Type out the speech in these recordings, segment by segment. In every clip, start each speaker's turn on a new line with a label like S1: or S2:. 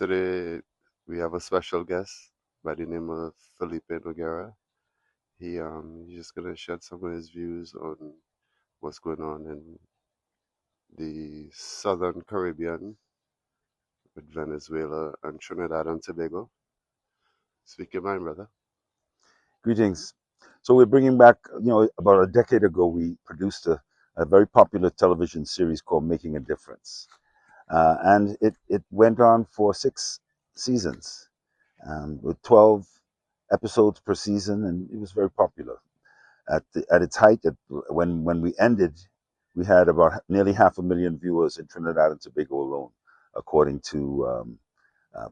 S1: Today we have a special guest by the name of Felipe Noguera. He's just gonna shed some of his views on what's going on in the Southern Caribbean with Venezuela and Trinidad and Tobago. Speak your mind, brother.
S2: Greetings. So we're bringing back, about a decade ago, we produced a very popular television series called Making a Difference. And it went on for 6 seasons, with 12 episodes per season, and it was very popular. At its height, when we ended, we had about nearly 500,000 viewers in Trinidad and Tobago alone, according to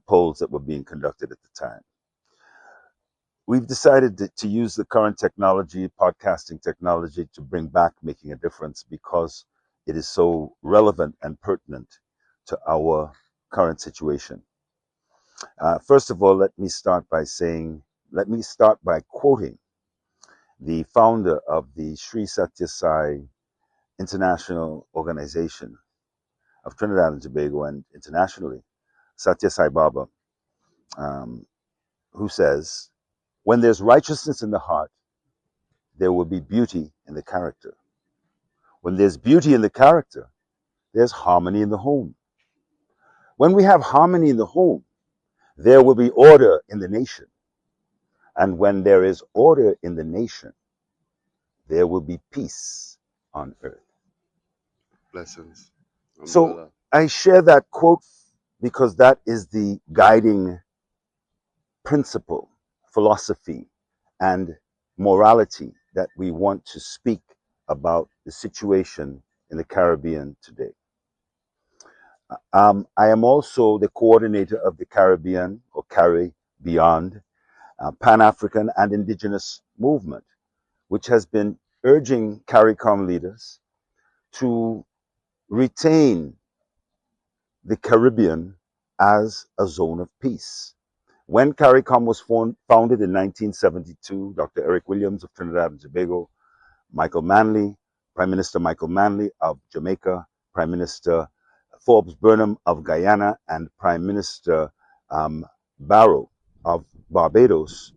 S2: polls that were being conducted at the time. We've decided to use the current technology, podcasting technology, to bring back Making a Difference because it is so relevant and pertinent to our current situation. First of all, let me start by quoting the founder of the Sri Satya Sai International Organization of Trinidad and Tobago and internationally, Satya Sai Baba, who says, "When there's righteousness in the heart, there will be beauty in the character. When there's beauty in the character, there's harmony in the home. When we have harmony in the home, there will be order in the nation. And when there is order in the nation, there will be peace on earth."
S1: Blessings.
S2: So I share that quote because that is the guiding principle, philosophy, and morality that we want to speak about the situation in the Caribbean today. I am also the coordinator of the Caribbean, or Carry Beyond, Pan-African and Indigenous movement, which has been urging CARICOM leaders to retain the Caribbean as a zone of peace. When CARICOM was founded in 1972, Dr. Eric Williams of Trinidad and Tobago, Prime Minister Michael Manley of Jamaica, Prime Minister Forbes Burnham of Guyana, and Prime Minister Barrow of Barbados,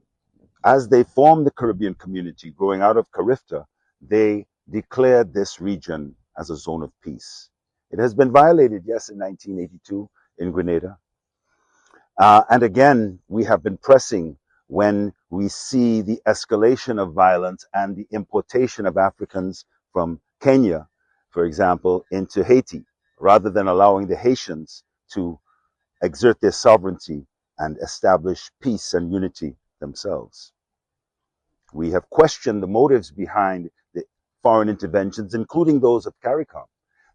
S2: as they formed the Caribbean community growing out of CARIFTA, they declared this region as a zone of peace. It has been violated, yes, in 1982 in Grenada. And again, we have been pressing when we see the escalation of violence and the importation of Africans from Kenya, for example, into Haiti, rather than allowing the Haitians to exert their sovereignty and establish peace and unity themselves. We have questioned the motives behind the foreign interventions, including those of CARICOM,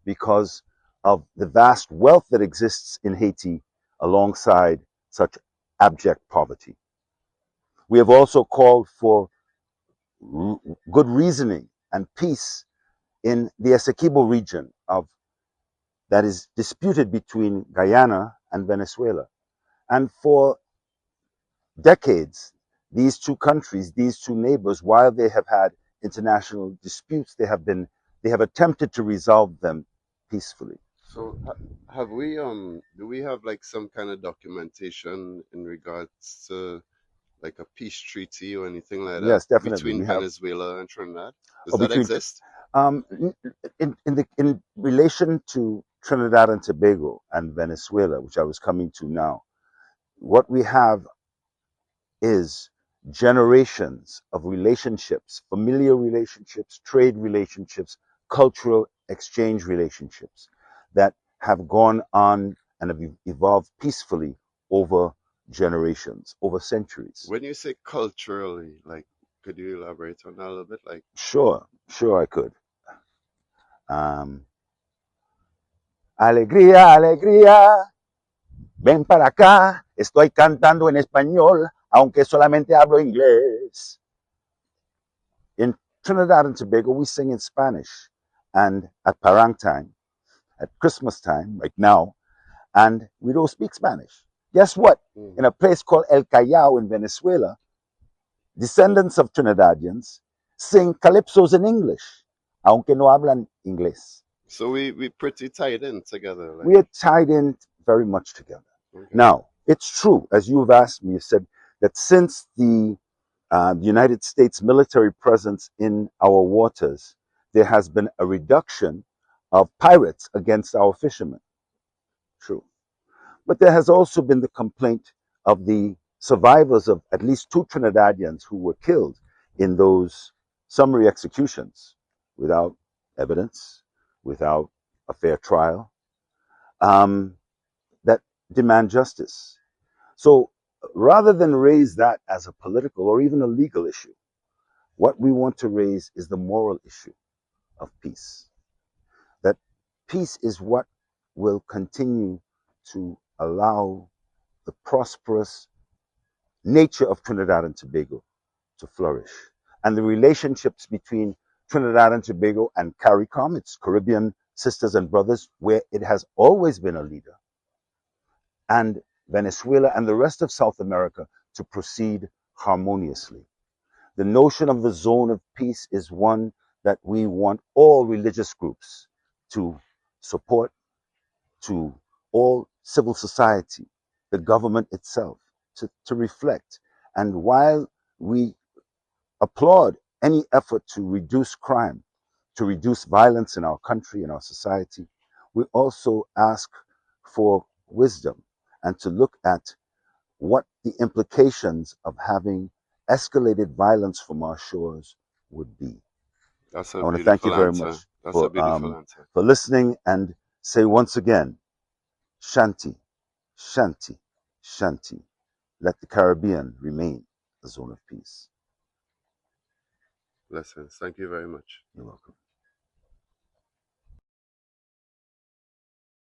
S2: because of the vast wealth that exists in Haiti alongside such abject poverty. We have also called for good reasoning and peace in the Essequibo region that is disputed between Guyana and Venezuela. And for decades, these two countries, these two neighbors, while they have had international disputes, they have attempted to resolve them peacefully.
S1: So do we have like some kind of documentation in regards to like a peace treaty or anything like that?
S2: Yes, definitely.
S1: Between Venezuela and Trinidad? Does
S2: Or
S1: that
S2: between,
S1: exist?
S2: in relation to Trinidad and Tobago and Venezuela, which I was coming to now, what we have is generations of relationships, familiar relationships, trade relationships, cultural exchange relationships that have gone on and have evolved peacefully over generations, over centuries.
S1: When you say culturally, like, could you elaborate on that a little bit? Like,
S2: Sure, I could. Alegría, alegría, ven para acá, estoy cantando en español, aunque solamente hablo inglés. In Trinidad and Tobago, we sing in Spanish, and at Parang time, at Christmas time, like now, and we don't speak Spanish. Guess what? In a place called El Callao in Venezuela, descendants of Trinidadians sing calypsos in English, aunque no hablan inglés.
S1: So we pretty tied in together. Like.
S2: We are tied in very much together. Okay. Now, it's true, as you have asked me, you said that since the United States military presence in our waters, there has been a reduction of pirates against our fishermen. True. But there has also been the complaint of the survivors of at least 2 Trinidadians who were killed in those summary executions without evidence, without a fair trial, um, that demand justice. So rather than raise that as a political or even a legal issue, what we want to raise is the moral issue of peace. That peace is what will continue to allow the prosperous nature of Trinidad and Tobago to flourish. And the relationships between Trinidad and Tobago and CARICOM, its Caribbean sisters and brothers, where it has always been a leader, and Venezuela and the rest of South America to proceed harmoniously. The notion of the zone of peace is one that we want all religious groups to support, to all civil society, the government itself, to reflect. And while we applaud any effort to reduce crime, to reduce violence in our country, in our society, we also ask for wisdom and to look at what the implications of having escalated violence from our shores would be.
S1: That's
S2: I
S1: a
S2: want to thank you
S1: beautiful
S2: very
S1: answer.
S2: much
S1: That's a beautiful answer.
S2: for listening and say once again, Shanti, Shanti, Shanti. Let the Caribbean remain a zone of peace.
S1: Blessings. Thank you very much.
S2: You're welcome.